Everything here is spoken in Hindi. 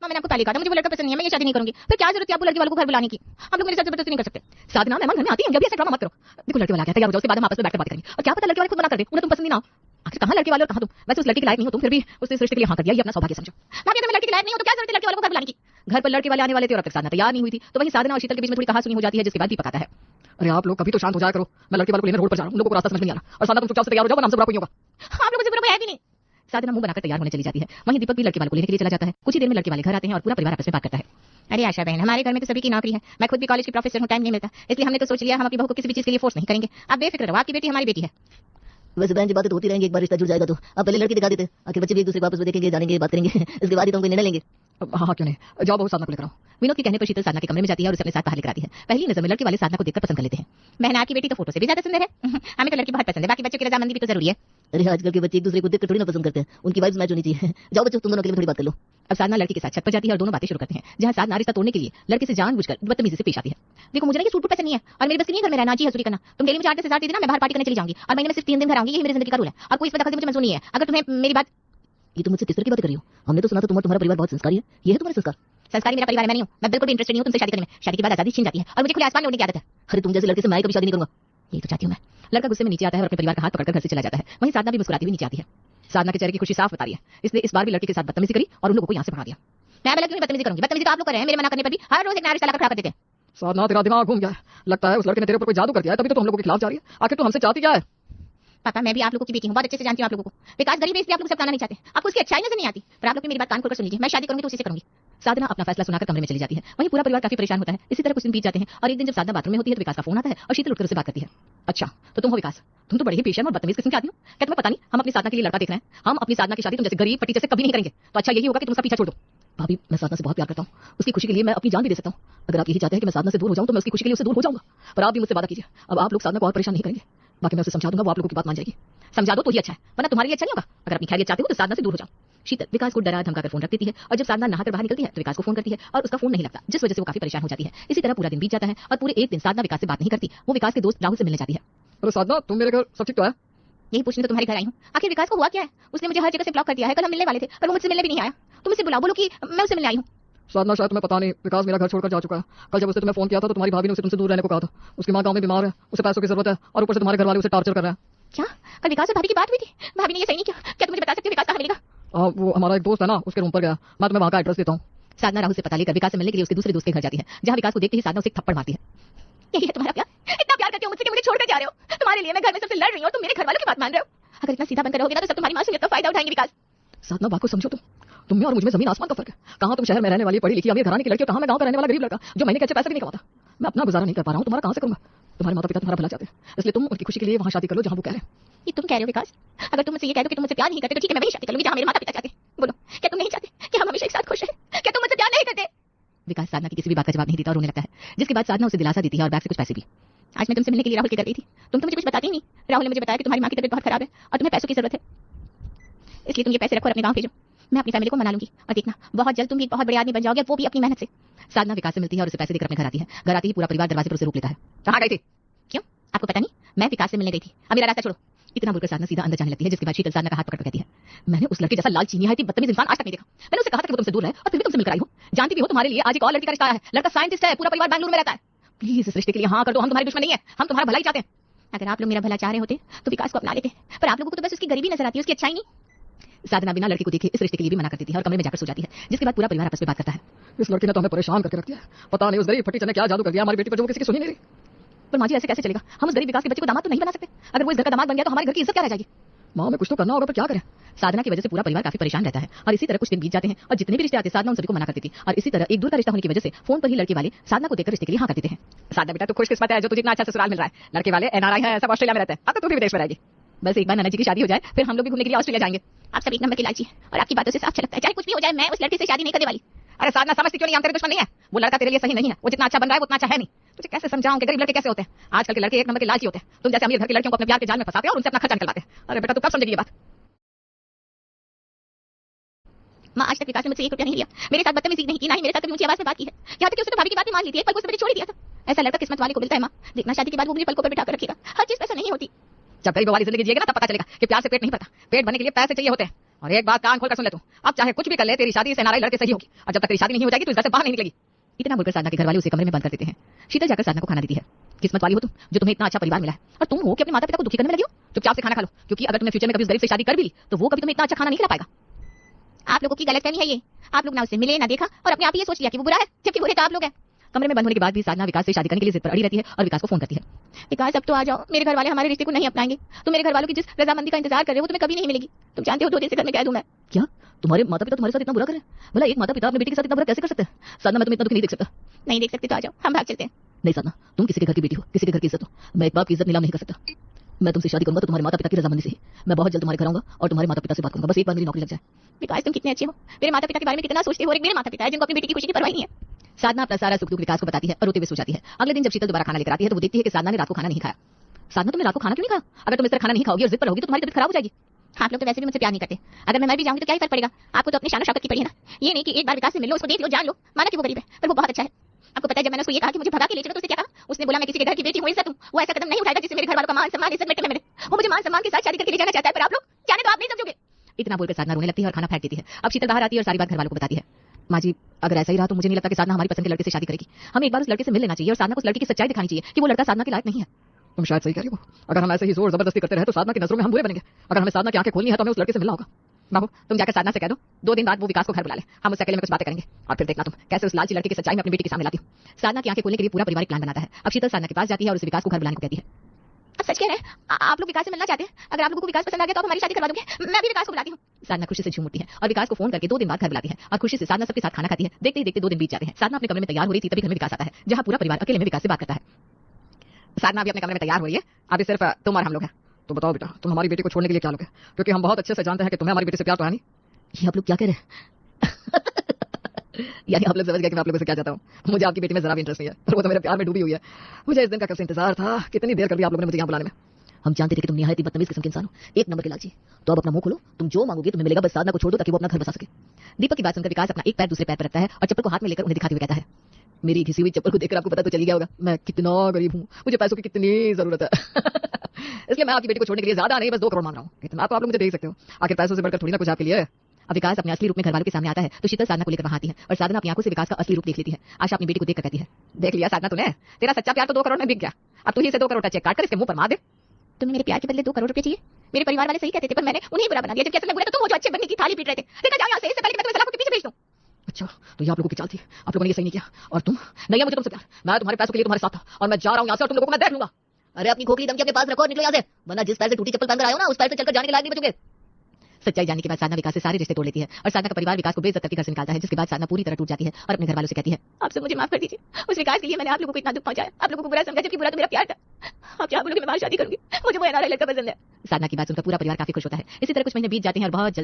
हाँ, मैंने आपको पहले कहा था मुझे वो लड़का पसंद नहीं है, मैं ये शादी नहीं करूंगी। फिर क्या जरूरत है आपको लड़के वालों को घर बुलाने की? आप लोग मेरे साथ जबरदस्ती नहीं कर सकते। साधना मेहमान घर में आती है, जब भी ऐसा ड्रामा मत करो। देखो लड़के वाला आ गया, तैयार हो जाओ, उसके बाद हम आपस में बैठकर बात करेंगे। और क्या पता लड़के वाले खुद मना कर दे, उन्हें तुम पसंद ही ना हो। आखिर कहाँ लड़के वाले और कहाँ तुम? वैसे उस लड़के के लायक नहीं हो तुम, फिर भी उसने इस रिश्ते के लिए हाँ कर दिया, ये अपना सौभाग्य समझो। भाभी अगर मैं लड़के के लायक नहीं हूं तो क्या जरूरत है लड़के वालों को घर बुलाने की? घर पर लड़के वाले आने वाले थे और अब तक साधना तैयार नहीं हुई थी, तो वहीं साधना और शीतल के बीच में थोड़ी कहासुनी हो जाती है, जिसके बाद दीपक आता है। अरे आप लोग कभी तो शांत हो जाया करो, मैं लड़के वालों को लेने रोड पर जा रहा हूं, उन लोगों को रास्ता समझ में नहीं आ रहा। और साधना तुम चुपचाप से तैयार हो जाओ, वरना हमसे बुरा कोई होगा। आप लोगों से बुरा कोई है भी नहीं। साधना मुंह बनाकर तैयार होने चली जाती है। वहीं दीपक भी लड़के वालों को लेने के लिए चला जाता है। कुछ ही देर में लड़के वाले घर आते हैं और पूरा परिवार आपस में बात करता है। अरे आशा बहन, हमारे घर में तो सभी की नौकरी है, मैं खुद भी कॉलेज की प्रोफेसर हूं, टाइम नहीं मिलता, इसलिए हमने तो सोच लिया हम अपनी बहू को किसी भी चीज के लिए फोर्स नहीं करेंगे। आप बेफिक्र रहो, आपकी बेटी हमारी बेटी है। वैसे बहन जी बातें तो होती रहेंगी, एक बार रिश्ता जुड़ जाएगा तो आप पहले लड़की दिखा देते, आखिर बच्चे भी एक दूसरे को आपस में देखेंगे, जानेंगे, बात करेंगे, इसके बाद ही तो हम कोई निर्णय लेंगे। हाँ क्यों नहीं, जाओ बहुत साधना को लेकर आओ। विनोद के कहने पर शीतल साधना के कमरे में जाती है और उसे अपने साथ बाहर लेकर आती है। पहली नजर में लड़के वाले साधना को देखकर पसंद कर लेते हैं। बहन आपकी बेटी तो फोटो से भी ज्यादा सुंदर है। हमें तो लड़की बहुत पसंद है, बाकी बच्चों की रजामंदी भी तो जरूरी है। अरे आजकल के बच्चे एक दूसरे को देखकर थोड़ी ना पसंद करते हैं, उनकी वाइब्स मैच होनी चाहिए। जाओ बच्चों, तुम दोनों के लिए थोड़ी बात कर लो। अब साधना लड़की के साथ छत पर जाती है और दोनों बातें शुरू करते हैं, जहां साधना रिश्ता तोड़ने के लिए लड़के से जानबूझकर बदतमीजी से पेश आती है। देखो मुझे ना ये सूट पसंद नहीं है और मेरी बस की नहीं घर में रहना, जी हसूरी करना। तुम डेली मुझे 8 से 10 देना, मैं बाहर पार्टी करने चली जाऊंगी और महीने में सिर्फ 3 दिन घर आऊंगी, यही मेरी जिंदगी का रूल है और कोई इस पर दखल से मुझे मंजूर नहीं है। अगर तुम्हें मेरी बात। ये तुम मुझसे किस तरह की बात कर रही हो? हमने तो सुना था तुम्हारा परिवार बहुत संस्कारी है, ये है तुम्हारे संस्कार? संस्कारी मेरा परिवार है, मैं नहीं हूं। मैं बिल्कुल भी इंटरेस्टेड नहीं हूं तुमसे शादी करने में। शादी के बाद आजादी छीन जाती है और मुझे खुले आसमान में उड़ने की आदत है। अरे तुम जैसे लड़के से मैं कभी शादी नहीं करूंगा। यही तो चाहती हूं मैं। लड़का गुस्से में नीचे आता है और अपने परिवार का हाथ पकड़कर घर से चला जाता है। वहीं साधना भी मुस्कुराती हुई नीचे आती है। साधना के चेहरे की खुशी साफ बता रही है, इसलिए इस बार भी लड़के के साथ बदतमीजी करी और उन लोगों को यहाँ से भगा दिया। मैं भला क्यों बदतमीजी करूंगी? बदतमीजी तो आप लोग कर रहे हैं, मेरे मना करने पर भी हर रोज एक नया रिश्ता लाकर खड़ा कर देते हैं। साधना तेरा दिमाग घूम गया है, लगता है उस लड़के ने तेरे ऊपर कोई जादू कर दिया है, तभी तो तुम लोगों के खिलाफ जा रही है। आखिर तू हमसे चाहती क्या है? पापा मैं भी आप लोगों की बेटी हूं, बहुत अच्छे से जानती हूं आप लोगों को। विकास गरीब है इसलिए आप लोग सब बताना नहीं चाहते, आपको उसकी अच्छाई नजर नहीं आती। पर आप लोग मेरी बात कान खोलकर सुन लीजिए, मैं शादी करूंगी तो उसी से करूंगी। साधना अपना फैसला सुनाकर कमरे में चली जाती है। वहीं पूरा परिवार काफी परेशान होता है। इसी तरह कुछ दिन बीत जाते हैं और एक दिन जब साधना बाथरूम में होती है तो विकास का फोन आता है और शीतल उठकर उससे बात करती है। अच्छा तो तुम हो विकास, तुम तो बड़े ही बेशर्म और बदतमीज किस्म के आदमी हो। क्या तुम्हें पता नहीं हम अपनी साधना के लिए लड़का देख रहे हैं? हम अपनी साधना की शादी तुम जैसे गरीब पट्टी जैसे कभी नहीं करेंगे, तो अच्छा यही होगा कि तुम उसका पीछा छोड़ दो। भाभी मैं साधना से बहुत प्यार करता हूँ, उसकी खुशी के लिए मैं अपनी जान भी दे सकता हूँ। अगर आप यही चाहते हैं कि मैं साधना से दूर हो जाऊँ तो मैं उसकी खुशी के लिए उससे दूर हो जाऊंगा, पर आप भी मुझसे वादा कीजिए अब आप लोग साधना को और परेशान नहीं करेंगे। बाकी मैं उसे समझा दूंगा, वो आप लोगों की बात मान जाएगी। समझा दो तो ही अच्छा है, वरना तुम्हारे लिए अच्छा नहीं होगा। अगर अपनी खैरियत चाहते हो तो साधना से दूर हो जाओ। शीतल विकास को डरा धमकाकर फोन रख देती है और जब साधना नहाकर बाहर निकलती है तो विकास को फोन करती है और उसका फोन नहीं लगता, जिस वजह से वो काफी परेशान हो जाती है। इसी तरह पूरा दिन बीत जाता है और पूरे एक दिन साधना विकास से बात नहीं करती, वो विकास के दोस्त राहुल से मिलने जाती है। अरे साधना तुम मेरे घर सब ठीक तो है? यही पूछने तो तुम्हारे घर आई हूँ। आखिर विकास को हुआ क्या है? उसने मुझे हर जगह से ब्लॉक कर दिया है। कल हम मिलने वाले थे पर वो मुझसे मिलने भी नहीं आया। तुम इसे बुलाओ, बोलो कि मैं उसे मिलने आई हूँ। साधना शायद तुम्हें पता नहीं, विकास मेरा घर छोड़कर जा चुका है। कल जब उसने तुम्हें फोन किया था तो तुम्हारी भाभी ने उसे तुमसे दूर रहने को कहा था। उसकी माँ गांव में बीमार है, उसे पैसों की जरूरत है और ऊपर से तुम्हारे घर वाले उसे टॉर्चर कर रहे हैं। क्या कल विकास और भाभी की बात हुई थी? भाभी ने ये सही नहीं किया? क्या तुम मुझे बता सकते हो विकास कहाँ मिलेगा? वो हमारा एक दोस्त है ना, उसके रूम पर गया, मैं तुम्हें वहाँ का एड्रेस देता हूँ। साधना राहुल से पता लेकर विकास से मिलने के लिए उसके दूसरे दोस्त के घर जाती है, जहाँ विकास को देखते ही साधना उसे एक थप्पड़ मारती है। यही है तुम्हारा प्यार? इतना प्यार करते हो मुझसे कि मुझे छोड़कर जा रहे हो? तुम्हारे लिए मैं घर में सबसे लड़ रही हूँ, तुम मेरे घर वालों की बात मान रहे हो? अगर इतना सीधा बनकर रहोगे ना तो सब तुम्हारी मासूमियत का फायदा उठाएंगे। विकास साधना बात को समझो, तुम में और मुझ में जमीन आसमान का फर्क है। कहाँ तुम शहर में रहने वाली पढ़ी लिखी अमीर घराने की लड़की, कहाँ मैं गांव का रहने वाला गरीब लड़का जो महीने के अच्छे पैसे भी नहीं कमाता। मैं अपना गुजारा नहीं कर पा रहा हूँ, तुम्हारा कहाँ से करूंगा? तुम्हारे माता पिता तुम्हारा भला चाहते हैं, इसलिए तुम उनकी खुशी के लिए वहाँ शादी कर लो जहाँ वो कह रहे हैं। ये तुम कह रहे हो विकास? अगर तुम मुझसे ये कह दो कि तुम मुझसे प्यार नहीं करते तो ठीक है, मैं वही शादी कर लूंगी जहाँ मेरे माता पिता चाहते हैं। बोलो क्या तुम नहीं चाहते कि हम हमेशा एक साथ खुश रहें? क्या तुम मुझसे प्यार नहीं करते? विकास साधना की किसी भी बात का जवाब नहीं देता और रोने लगता है, जिसके बाद साधना उसे दिलासा देती है और बैग से कुछ पैसे भी। आज मैं तुमसे मिलने के लिए राहुल के घर गई थी, तुम तो मुझे कुछ बताती नहीं। राहुल ने मुझे बताया कि तुम्हारी माँ की तबीयत बहुत खराब है और तुम्हें पैसों की जरूरत है, इसलिए तुम ये पैसे रखो और अपने गाँव भेजो। मैं अपनी फैमिली को मना लूंगी और देखना बहुत जल्द तुम भी एक बहुत बड़े आदमी बन जाओगे, वो भी अपनी मेहनत से। साधना विकास से मिलती है और उसे पैसे देकर अपने घर आती है। घर आती ही पूरा परिवार दरवाजे पर उसे रोक लेता है। कहाँ गई थी? क्यों आपको पता नहीं? मैं विकास से मिलने गई थी, अब मेरा रास्ता छोड़ो। इतना बोलकर साधना सीधा अंदर जाने लगती है, जिसके बाद शीतल साधना का हाथ पकड़ कहती है, मैंने उस लड़के जैसा लाल चीनी है बदतमीज इंसान आज तक नहीं देखा। मैंने उसे कहा था कि वो तुमसे दूर रहे और फिर भी तुमसे मिलकर आई हो। जानती भी हो तुम्हारे लिए आज एक और लड़की का रिश्ता आया है। लड़का साइंटिस्ट है, पूरा परिवार बैंगलोर में रहता है। प्लीज इस रिश्ते के लिए हाँ कर दो, हम तुम्हारे दुश्मन नहीं है, हम तुम्हारा भला ही चाहते हैं। अगर आप लोग मेरा भला चाह रहे होते तो विकास को अपना लेते, पर आप लोगों को तो बस उसकी गरीबी नजर आती है, उसकी अच्छाई नहीं। साधना बिना लड़की को देखे इस रिश्ते के लिए भी मना कर देती है और कमरे में जाकर सो जाती है, जिसके बाद पूरा परिवार आपस में बात करता है। इस लड़की ने तो हमें परेशान करके रख दिया, पता नहीं उस गरीब फटी ने क्या जादू कर दिया हमारी बेटी पर जो किसी की सुनी नहीं रही। पर माँ जी ऐसे कैसे चलेगा? हम उस गरीब विकास के बच्चे को दामाद तो नहीं बना सकते। अगर वो इस घर का दामाद बन गया तो हमारे घर की इज्जत क्या रह जाएगी? माँ में कुछ तो करना होगा, पर क्या करें? साधना की वजह से पूरा परिवार काफी परेशान रहता है और इसी तरह कुछ दिन बीत जाते हैं और जितने भी रिश्ते आते साधना उन सभी को मना कर देती और इसी तरह एक दूर का रिश्ता होने की वजह से फोन पर ही लड़के वाले साधना को देखकर रिश्ते के लिए हाँ कर देते हैं। साधना बेटा तू खुशकिस्मत है जो तुझे इतना अच्छा ससुराल मिल रहा है। लड़के वाले एनआरआई है, सब ऑस्ट्रेलिया में रहते हैं, अब तो तू भी विदेश में रहेगी। बस एक बार नाना जी की शादी हो जाए फिर हम लोग भी घूमने के लिए ऑस्ट्रेलिया जाएंगे। आप सब एक नंबर के लालची है और आपकी बातों से साफ झलकता है, चाहे कुछ भी हो जाए मैं उस लड़के से शादी नहीं करने वाली। अरे साधना समझती क्यों नहीं? हम तेरे दुश्मन नहीं है, वो लड़का तेरे लिए सही नहीं है, वो जितना अच्छा बन रहा है वो उतना अच्छा है नहीं। तुझे कैसे समझाऊं कि गरीब लड़के कैसे होते हैं? आजकल के लड़के एक नंबर के लालची होते हैं, तुम जैसे अमीर घर की लड़कियों को अपने प्यार के जाल में फंसाते हैं और उनसे अपना खर्चा निकलवाते हैं। अरे बेटा तू कब समझेगी ये बात? माँ आज तक विकास ने मुझसे 1 रुपया नहीं लिया, मेरे साथ बदतमीजी नहीं की, ना ही मेरे साथ कभी ऊंची आवाज में बात की है। यहाँ तक कि उसने भाभी की बात भी मान ली थी, एक पल को उसने छोड़ दिया था। ऐसा लड़का किस्मत वाले को मिलता है माँ, देखना शादी के बाद वो मुझे पलकों पर बिठा कर रखेगा। हर चीज पैसा नहीं होती। जब गरीब वाली जिंदगी जिएगा ना तब पता चलेगा कि प्यार से पेट नहीं भरता, पेट भरने के लिए पैसे चाहिए होते हैं। और एक बात कान खोलकर सुन ले तू, अब चाहे कुछ भी कर ले, तेरी शादी इस एनआरआई लड़के से ही होगी, और जब तक तेरी शादी नहीं हो जाएगी तो इस घर से बाहर नहीं निकलेगी। इतना बोलकर साधना के घर वाले उसे कमरे में बंद कर देते हैं। शीतल जाकर साधना को खाना देती है। किस्मत वाली हो तुम, जो तुम्हें इतना अच्छा परिवार मिला है, और तुम हो कि अपने माता पिता को दुखी करने में लगी हो। चुपचाप से खाना खा लो, क्योंकि अगर तुमने फ्यूचर में कभी उस गरीब से शादी कर भी ली तो वो कभी तुम्हें इतना अच्छा खाना नहीं खिला पाएगा। आप लोगों की गलतफहमी है ये। आप लोग ना उससे मिले ना देखा और अपने आप ही ये सोच लिया कि वो बुरा है, जबकि बुरे तो आप लोग हैं। कमरे में बंद होने के बाद भी साधना विकास से शादी करने के लिए जिद पर अड़ी रहती है और विकास को फोन करती है। विकास अब तो आ जाओ, मेरे घर वाले हमारे रिश्ते को नहीं अपनाएंगे। तो मेरे घर वालों की जिस रजामंदी का इंतजार कर रहे हो वो तुम्हें कभी नहीं मिलेगी। तुम जानते हो 2 दिन से घर में कह दूं मैं। क्या तुम्हारे माता पिता तुम्हारे साथ इतना बुरा करें? भला एक माता पिता अपने बेटी के साथ इतना बुरा कैसे कर सकते हैं? साधना मैं तुम्हें इतना दुखी नहीं देख सकता। नहीं देख सकते तो आ जाओ, हम भाग चलते हैं। नहीं साधना, तुम किसी के घर की बेटी हो, किसी के घर की इज्जत हो। मैं एक बाप की इज्जत नीलाम नहीं कर सकता। मैं तुमसे शादी करूंगा तो तुम्हारे माता पिता की रजामंदी से ही। मैं बहुत जल्द तुम्हारे घर आऊंगा और तुम्हारे माता पिता से बात करूंगा, बस एक बार मेरी नौकरी लग जाए। विकास तुम कितने अच्छे हो, मेरे माता पिता के बारे में कितना सोचते हो। और एक मेरे माता पिता है जिनको अपनी बेटी की खुशी की परवाह नहीं है। साधना अपना सारा सुख दुख विकास को बताती है और रोते हुए सो जाती है। अगले दिन जब शीतल दोबारा खाना लेकर आती है तो वो देखती है कि साधना ने रात को खाना नहीं खाया। साधना, तुमने रात को खाना क्यों नहीं खाया? अगर तुम इस तरह खाना नहीं खाओगी और जिद पर रहोगी तो तुम्हारी तबीयत खराब हो जाएगी। आप लोग तो वैसे भी मुझसे प्यार नहीं करते। अगर मैं मर भी जाऊंगी तो क्या ही फर्क पड़ेगा? आपको तो अपनी शान और शौकत की पड़ी है ना। ये नहीं कि एक बार विकास से मिल लो, उसको देख लो, जान लो, माना कि वो गरीब है पर वो बहुत अच्छा है। आपको पता है जब मैंने उसको ये कहा कि मुझे भगा के ले चलो तो उसने क्या कहा? उसने बोला मैं किसी के घर की बेटी हूं, इज्जत हूं। वो ऐसा कदम नहीं उठाएगा जिससे मेरे घर वालों का मान सम्मान इज्जत मिटे मेरे। वो मुझे मान सम्मान के साथ शादी करके ले जाना चाहता है, पर आप लोग जाने तो आप नहीं समझोगे। इतना बोलकर साधना रोने लगती है और खाना फेंक देती है। अब शीतल बाहर आती है और सारी बात घर वालों को बताती है। माँ जी, अगर ऐसा ही रहा तो मुझे नहीं लगता कि साधना हमारी पसंद के लड़के से शादी करेगी। हमें एक बार उस लड़के से मिल लेना चाहिए और साधना को उस लड़के की सच्चाई दिखानी चाहिए कि वो लड़का साधना के लायक नहीं है। तुम शायद सही कह रही हो। अगर हम ऐसे ही जोर जबरदस्ती करते रहे तो साधना की नजरों में हम बुरे बनेंगे। अगर हमें साधना की आंखें खोलनी है तो हमें उस लड़के से मिलना होगा। बाबू, तुम जाकर साधना से कह दो 2 दिन बाद वो विकास को घर बुला ले। हम उससे अकेले में कुछ बातें करेंगे और फिर देखना तुम कैसे उस लालची लड़के की सच्चाई में अपनी बेटी के सामने लाती हूँ। साधना की आंखें खोलने के लिए पूरा परिवार प्लान बनाता है। अब शीतल साधना के पास जाती है और उसे विकास को घर बुलाने को कहती है। अब सच कह रहे हैं, आप लोग विकास से मिलना चाहते हैं। अगर आप लोगों को विकास पसंद आ गया तो आप हमारी शादी करवा दोगे। मैं भी विकास को बुलाती हूँ। साधना खुशी से झूम उठती है और विकास को फोन करके 2 दिन बाद घर बुलाती है और खुशी से साधना सबके साथ खाना खाती है। देखते ही देखते 2 दिन बीत जाते हैं। साधना अपने कमरे में तैयार हो रही थी तभी घर में विकास आता है, जहां पूरा परिवार अकेले में विकास से बात करता है। साधना अभी अपने कमरे में तैयार हो रही है, अभी सिर्फ तुम और हम लोग हैं। तो बताओ बेटा, तुम हमारी बेटी को छोड़ने के लिए क्या लोगे? क्योंकि हम बहुत अच्छे से जानते हैं कि तुम्हें हमारी बेटी से प्यार तो है नहीं। ये आप लोग क्या कह रहे हैं? यानी आप लोग समझ गए कि मैं आप लोगों से क्या चाहता हूँ? मुझे आपकी बेटी में जरा भी इंटरेस्ट नहीं है और वो तो मेरे प्यार में डूबी हुई है। मुझे इस दिन का कब से इंतजार था। कितनी देर कर दी आप लोगों ने मुझे यहाँ बुलाने में। हम जानते थे कि तुम निहायत ही बदतमीज किस्म के इंसान हो, एक नंबर के लालची। तो अब अपना मुंह खोलो, तुम जो मांगोगे तुम्हें मिलेगा, बस साधना को छोड़ दो ताकि वो अपना घर बसा सके। दीपक की बात सुनकर विकास अपना एक पैर दूसरे पैर पर रखता है और चप्पल को हाथ में लेकर उन्हें दिखाते हुए कहता है। मेरी घिसी हुई चप्पल को देखकर आपको पता तो चल गया होगा मैं कितना गरीब हूँ, मुझे पैसों की कितनी जरूरत है। इसलिए मैं आपकी बेटी को छोड़ने के लिए ज्यादा नहीं, बस 2 करोड़ मांग रहा हूँ। इतना तो आप लोग मुझे देख सकते हो। आखिर पैसों से बढ़कर थोड़ी ना कुछ आपके लिए है। अब विकास अपने असली रूप में घर वालों के सामने आता है तो शीतल साधना को लेकर वहां आती है और साधना अपनी आंखों से विकास का असली रूप देख लेती है। आशा अपनी बेटी को देखकर कहती है। देख लिया साधना तूने, तेरा सच्चा प्यार तो 2 करोड़ में बिक गया। अब तू ही से 2 करोड़ का चेक काट कर इसके मुंह पर मार दे। तुम्हें मेरे प्यार के बदले 2 करोड़ रुपए चाहिए? मेरे परिवार वाले सही कहते थे पर मैंने उन्हें बुरा बना दिया। जबकि असल में बुरा तो तुम हो जो अच्छे बनने की थाली पीट रहे थे। देखा जाओ यहाँ से, इससे पहले कि मैं तुम्हें सलाखों के पीछे भेज दूं। अच्छा, तो ये आप लोगों की चाल थी। आप लोगों ने ये सही नहीं किया। और तुम नहीं है मुझे तुमसे प्यार। मैं तुम्हारे पैसों के लिए तुम्हारे साथ था और मैं जा रहा हूँ यहाँ से और तुम लोगों को मैं देख लूंगा। अरे अपनी खोखली दम के अपने पास रखो और निकलो यहाँ से, वरना जिस पैर से टूटी चप्पल पहनकर आए हो ना उस पैर से चलकर जाने के लायक नहीं बचोगे। सच्चाई जानने के बाद साधना विकास से सारे रिश्ते तोड़ लेती है और साधना का परिवार विकास को बेइज्जत करके घर से निकालता है, जिसके बाद साधना पूरी तरह टूट जाती है और अपने घर वालों से कहती है। आप सब मुझे माफ कर दीजिए। उस विकास के लिए मैंने आप लोगों को इतना दुख पहुंचाया, आप लोगों को बुरा समझा, जबकि बुरा तो मेरा प्यार था। आप क्या बोलोगे? मैं बाहर शादी करूंगी, मुझे वो एनआरआई लड़का पसंद है। साधना की बात सुनकर पूरा परिवार काफी खुश होता है। इसी तरह कुछ महीने बीत जाते हैं और बहुत जल्द